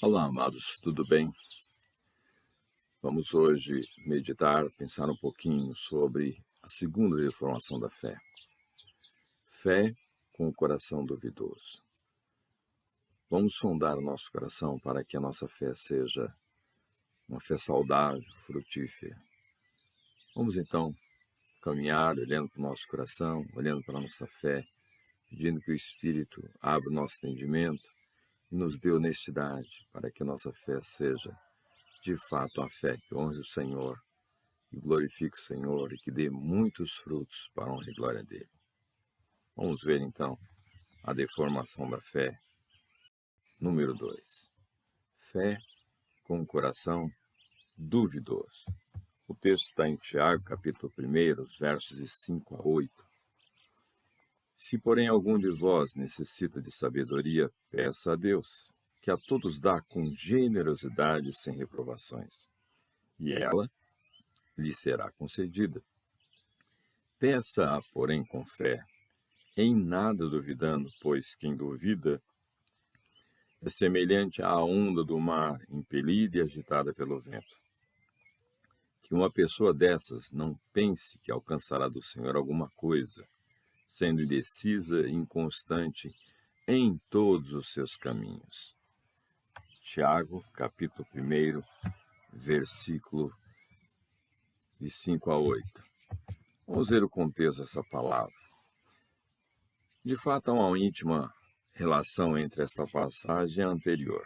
Olá, amados, tudo bem? Vamos hoje meditar, pensar um pouquinho sobre a segunda reformação da fé. Fé com o coração duvidoso. Vamos sondar o nosso coração para que a nossa fé seja uma fé saudável, frutífera. Vamos então caminhar olhando para o nosso coração, olhando para a nossa fé, pedindo que o Espírito abra o nosso entendimento e nos dê honestidade para que a nossa fé seja de fato a fé que honre o Senhor, que glorifique o Senhor e que dê muitos frutos para a honra e glória dele. Vamos ver então a deformação da fé. Número 2. Fé com o coração duvidoso. O texto está em Tiago, capítulo 1, os versos de 5 a 8. Se, porém, algum de vós necessita de sabedoria, peça a Deus, que a todos dá com generosidade sem reprovações, e ela lhe será concedida. Peça-a, porém, com fé, em nada duvidando, pois quem duvida é semelhante à onda do mar, impelida e agitada pelo vento. Que uma pessoa dessas não pense que alcançará do Senhor alguma coisa, sendo indecisa e inconstante em todos os seus caminhos. Tiago, capítulo 1, versículo de 5 a 8. Vamos ver o contexto dessa palavra. De fato, há uma íntima relação entre esta passagem e a anterior.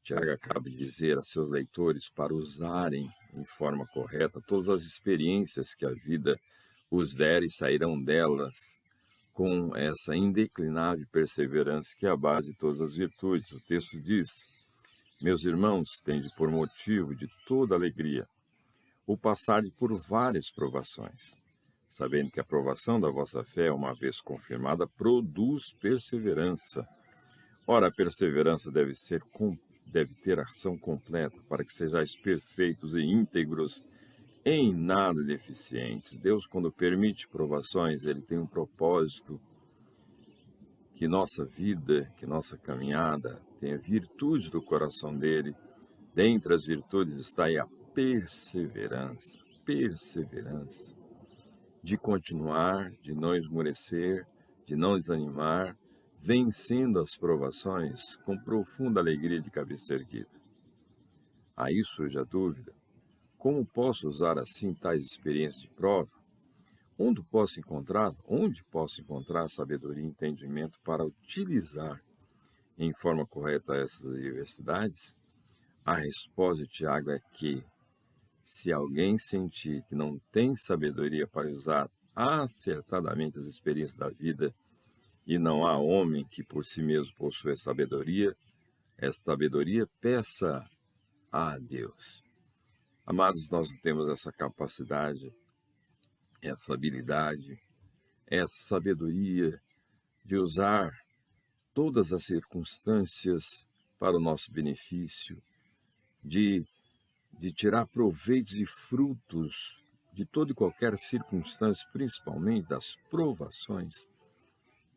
Tiago acaba de dizer a seus leitores para usarem em forma correta todas as experiências que a vida os der e sairão delas com essa indeclinável perseverança que é a base de todas as virtudes. O texto diz: meus irmãos, tende por motivo de toda alegria o passar por várias provações, sabendo que a provação da vossa fé, uma vez confirmada, produz perseverança. Ora, a perseverança deve ter ação completa, para que sejais perfeitos e íntegros, em nada deficientes. Deus, quando permite provações, Ele tem um propósito, que nossa vida, que nossa caminhada tenha virtude do coração dEle. Dentre as virtudes está aí a perseverança, de continuar, de não esmorecer, de não desanimar, vencendo as provações com profunda alegria de cabeça erguida. Aí surge a dúvida: como posso usar assim tais experiências de prova? Onde posso encontrar sabedoria e entendimento para utilizar em forma correta essas adversidades? A resposta de Tiago é que, se alguém sentir que não tem sabedoria para usar acertadamente as experiências da vida, e não há homem que por si mesmo possua sabedoria, essa sabedoria peça a Deus. Amados, nós não temos essa capacidade, essa habilidade, essa sabedoria de usar todas as circunstâncias para o nosso benefício, de tirar proveito e frutos de toda e qualquer circunstância, principalmente das provações,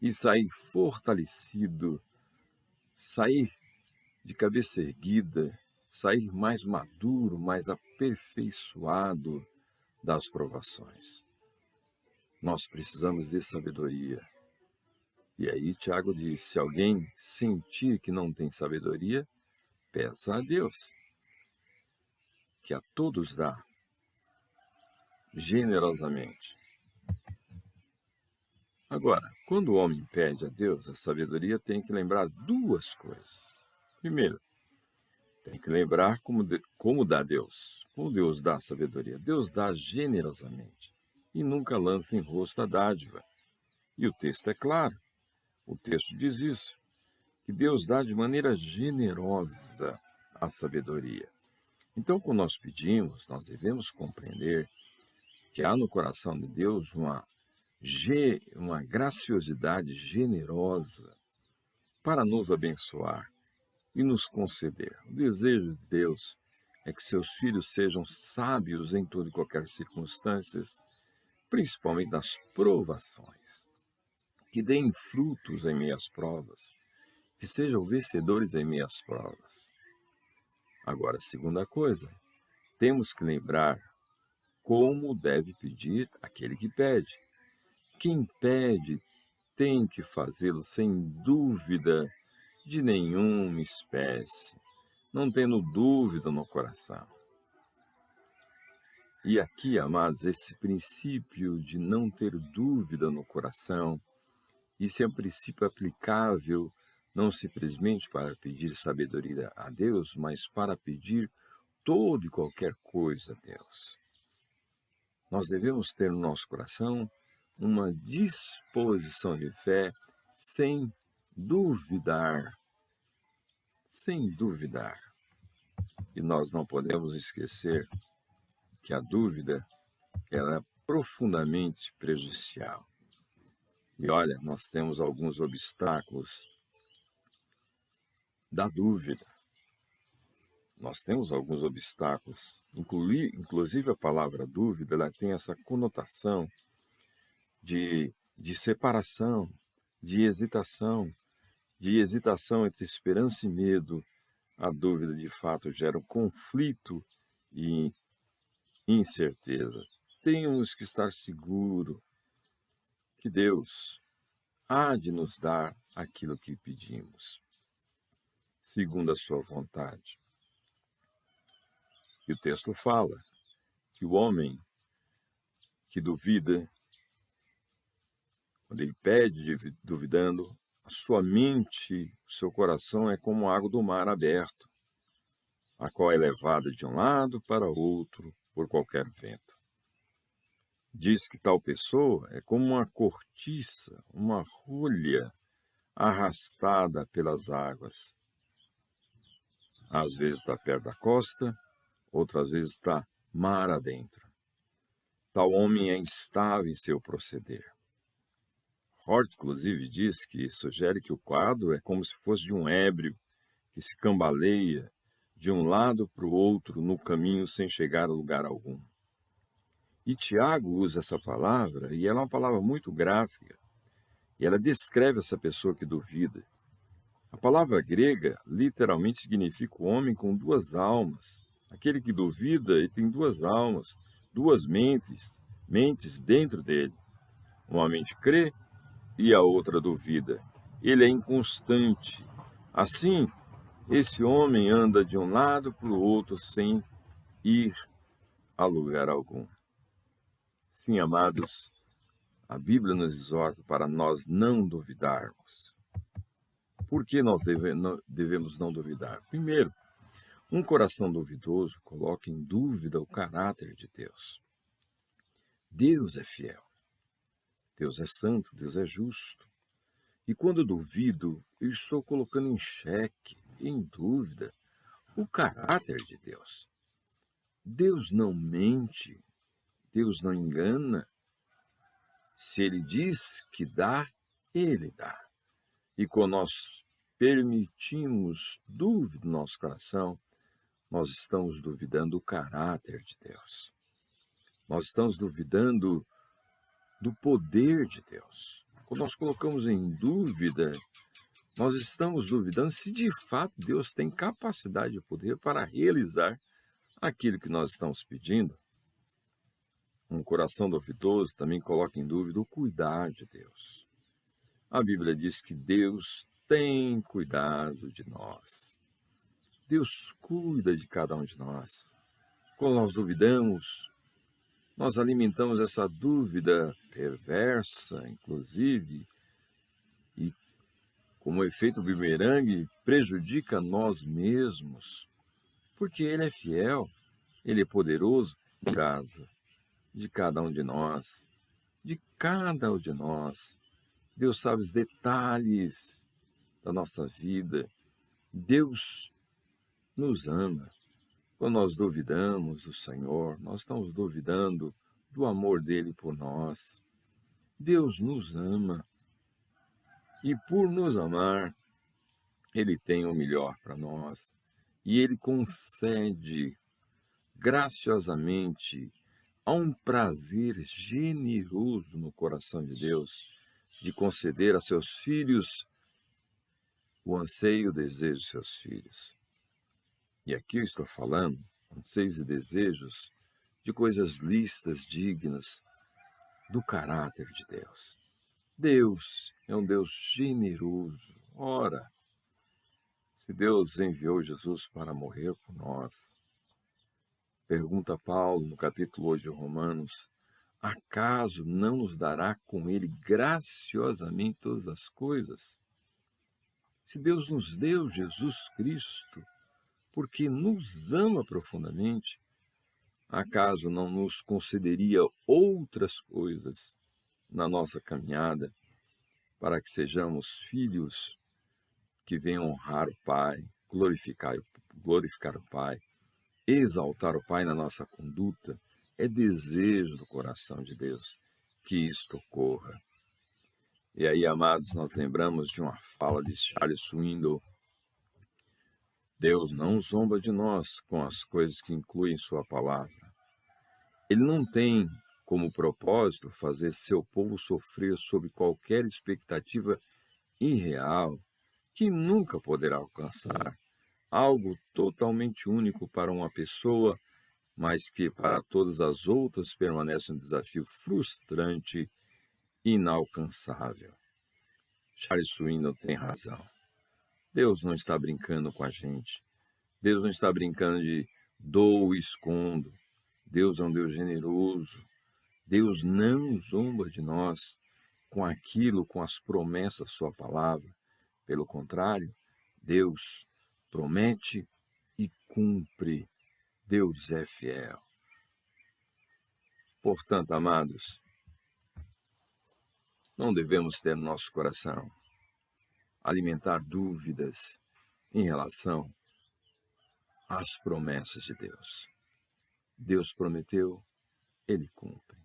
e sair fortalecido, sair de cabeça erguida, sair mais maduro, mais aperfeiçoado das provações. Nós precisamos de sabedoria. E aí Tiago diz: se alguém sentir que não tem sabedoria, peça a Deus, que a todos dá generosamente. Agora, quando o homem pede a Deus a sabedoria, tem que lembrar duas coisas. Primeiro, tem que lembrar como dá Deus. Como Deus dá a sabedoria? Deus dá generosamente e nunca lança em rosto a dádiva. E o texto é claro. O texto diz isso, que Deus dá de maneira generosa a sabedoria. Então, quando nós pedimos, nós devemos compreender que há no coração de Deus uma graciosidade generosa para nos abençoar e nos conceder. O desejo de Deus é que seus filhos sejam sábios em toda e qualquer circunstância, principalmente nas provações, que deem frutos em meio às provas, que sejam vencedores em meio às provas. Agora, a segunda coisa, temos que lembrar como deve pedir aquele que pede. Quem pede tem que fazê-lo sem dúvida de nenhuma espécie, não tendo dúvida no coração. E aqui, amados, esse princípio de não ter dúvida no coração, isso é um princípio aplicável não simplesmente para pedir sabedoria a Deus, mas para pedir toda e qualquer coisa a Deus. Nós devemos ter no nosso coração uma disposição de fé sem duvidar, sem duvidar. E nós não podemos esquecer que a dúvida ela é profundamente prejudicial. E olha, nós temos alguns obstáculos da dúvida. Nós temos alguns obstáculos, inclusive a palavra dúvida, ela tem essa conotação de separação, de hesitação entre esperança e medo. A dúvida, de fato, gera um conflito e incerteza. Temos que estar seguros que Deus há de nos dar aquilo que pedimos, segundo a sua vontade. E o texto fala que o homem que duvida, quando ele pede duvidando, a sua mente, o seu coração é como a água do mar aberto, a qual é levada de um lado para outro por qualquer vento. Diz que tal pessoa é como uma cortiça, uma rolha arrastada pelas águas. Às vezes está perto da costa, outras vezes está mar adentro. Tal homem é instável em seu proceder. Hort, inclusive, diz que sugere que o quadro é como se fosse de um ébrio que se cambaleia de um lado para o outro no caminho sem chegar a lugar algum. E Tiago usa essa palavra, e ela é uma palavra muito gráfica, e ela descreve essa pessoa que duvida. A palavra grega literalmente significa o homem com duas almas. Aquele que duvida, ele tem duas almas, duas mentes dentro dele. Uma mente crê e a outra duvida. Ele é inconstante. Assim, esse homem anda de um lado para o outro sem ir a lugar algum. Sim, amados, a Bíblia nos exorta para nós não duvidarmos. Por que nós devemos não duvidar? Primeiro, um coração duvidoso coloca em dúvida o caráter de Deus. Deus é fiel, Deus é santo, Deus é justo. E quando eu duvido, eu estou colocando em xeque, em dúvida, o caráter de Deus. Deus não mente, Deus não engana. Se Ele diz que dá, Ele dá. E quando nós permitimos dúvida no nosso coração, nós estamos duvidando do caráter de Deus. Nós estamos duvidando do poder de Deus. Quando nós colocamos em dúvida, nós estamos duvidando se de fato Deus tem capacidade e poder para realizar aquilo que nós estamos pedindo. Um coração duvidoso também coloca em dúvida o cuidar de Deus. A Bíblia diz que Deus tem cuidado de nós. Deus cuida de cada um de nós. Quando nós duvidamos, nós alimentamos essa dúvida perversa, inclusive, e como efeito bumerangue, prejudica nós mesmos, porque Ele é fiel, Ele é poderoso de cada um de nós, de cada um de nós. Deus sabe os detalhes da nossa vida. Deus nos ama. Quando nós duvidamos do Senhor, nós estamos duvidando do amor dele por nós. Deus nos ama. E por nos amar, Ele tem o melhor para nós. E Ele concede graciosamente, há um prazer generoso no coração de Deus de conceder a seus filhos o anseio e o desejo de seus filhos. E aqui eu estou falando anseios e desejos de coisas lícitas, dignas do caráter de Deus. Deus é um Deus generoso. Ora, se Deus enviou Jesus para morrer por nós, pergunta Paulo no capítulo 8 de Romanos, acaso não nos dará com ele graciosamente todas as coisas? Se Deus nos deu Jesus Cristo, porque nos ama profundamente, acaso não nos concederia outras coisas na nossa caminhada para que sejamos filhos que venham honrar o Pai, glorificar o Pai, exaltar o Pai na nossa conduta? É desejo do coração de Deus que isto ocorra. E aí, amados, nós lembramos de uma fala de Charles Swindoll: Deus não zomba de nós com as coisas que incluem sua palavra. Ele não tem como propósito fazer seu povo sofrer sob qualquer expectativa irreal que nunca poderá alcançar, algo totalmente único para uma pessoa, mas que para todas as outras permanece um desafio frustrante e inalcançável. Charles Swindoll tem razão. Deus não está brincando com a gente. Deus não está brincando de dou e escondo. Deus é um Deus generoso. Deus não zomba de nós com aquilo, com as promessas da sua palavra. Pelo contrário, Deus promete e cumpre. Deus é fiel. Portanto, amados, não devemos ter no nosso coração alimentar dúvidas em relação às promessas de Deus. Deus prometeu, Ele cumpre.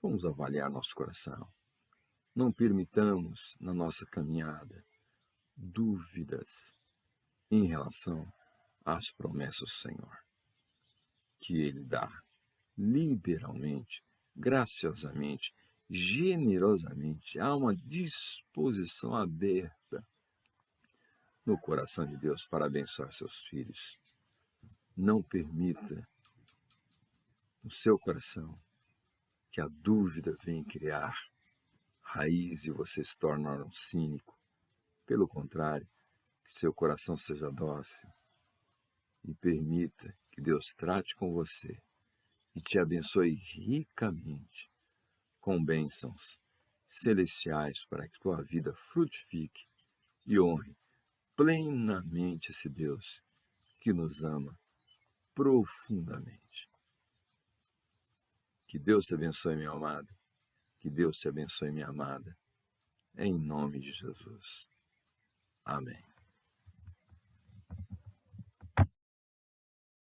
Vamos avaliar nosso coração. Não permitamos na nossa caminhada dúvidas em relação às promessas do Senhor, que Ele dá liberalmente, graciosamente, generosamente. Há uma disposição aberta no coração de Deus para abençoar seus filhos. Não permita no seu coração que a dúvida venha criar raiz e você se torne um cínico. Pelo contrário, que seu coração seja dócil e permita que Deus trate com você e te abençoe ricamente com bênçãos celestiais para que tua vida frutifique e honre plenamente esse Deus que nos ama profundamente. Que Deus te abençoe, meu amado. Que Deus te abençoe, minha amada. Em nome de Jesus. Amém.